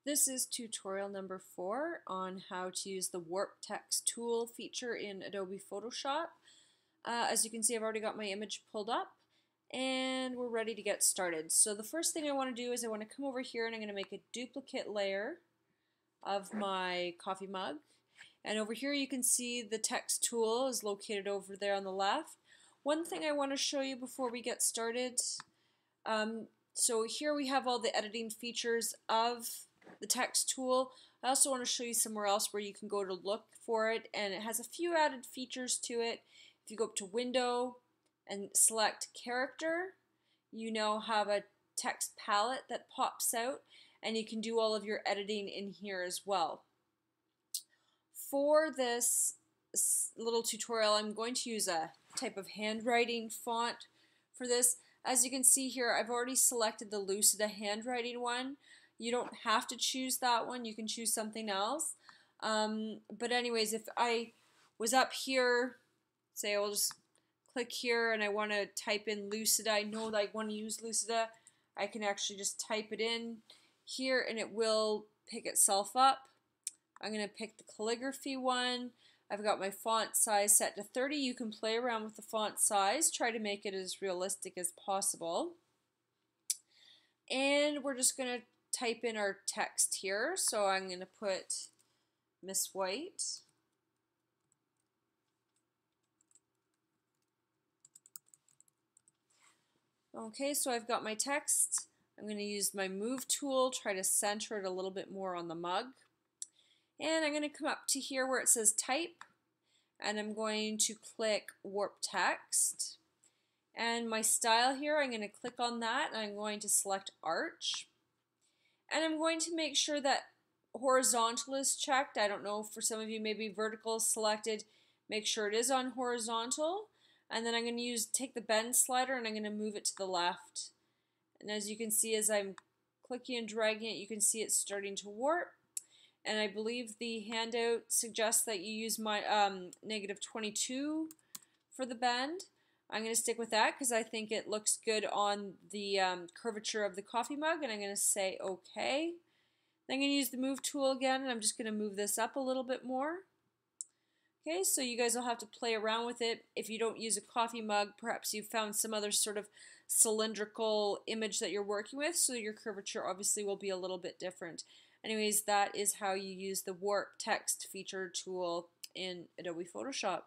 This is tutorial number 4 on how to use the Warp Text tool feature in Adobe Photoshop. As you can see, I've already got my image pulled up and we're ready to get started. So the first thing I want to do is I want to come over here and I'm going to make a duplicate layer of my coffee mug. And over here you can see the text tool is located over there on the left. One thing I want to show you before we get started, so here we have all the editing features of the text tool. I also want to show you somewhere else where you can go to look for it, and it has a few added features to it. If you go up to Window and select Character, you now have a text palette that pops out, and you can do all of your editing in here as well. For this little tutorial, I'm going to use a type of handwriting font for this. As you can see here, I've already selected the Lucida handwriting one. You don't have to choose that one, you can choose something else. But anyways, if I was up here, say I'll just click here and I want to type in Lucida, I know that I want to use Lucida, I can actually just type it in here and it will pick itself up. I'm going to pick the calligraphy one. I've got my font size set to 30. You can play around with the font size, try to make it as realistic as possible. And we're just going to type in our text here. So I'm going to put Miss White. Okay, so I've got my text. I'm going to use my move tool, try to center it a little bit more on the mug. And I'm going to come up to here where it says type, and I'm going to click Warp Text. And my style here, I'm going to click on that and I'm going to select Arch. And I'm going to make sure that horizontal is checked. I don't know, for some of you maybe vertical is selected. Make sure it is on horizontal. And then I'm going to take the bend slider and I'm going to move it to the left. And as you can see, as I'm clicking and dragging it, you can see it's starting to warp. And I believe the handout suggests that you use my -22 for the bend. I'm going to stick with that because I think it looks good on the curvature of the coffee mug, and I'm going to say OK. Then I'm going to use the move tool again, and I'm just going to move this up a little bit more. Okay, so you guys will have to play around with it. If you don't use a coffee mug, perhaps you've found some other sort of cylindrical image that you're working with, so your curvature obviously will be a little bit different. Anyways, that is how you use the Warp Text feature tool in Adobe Photoshop.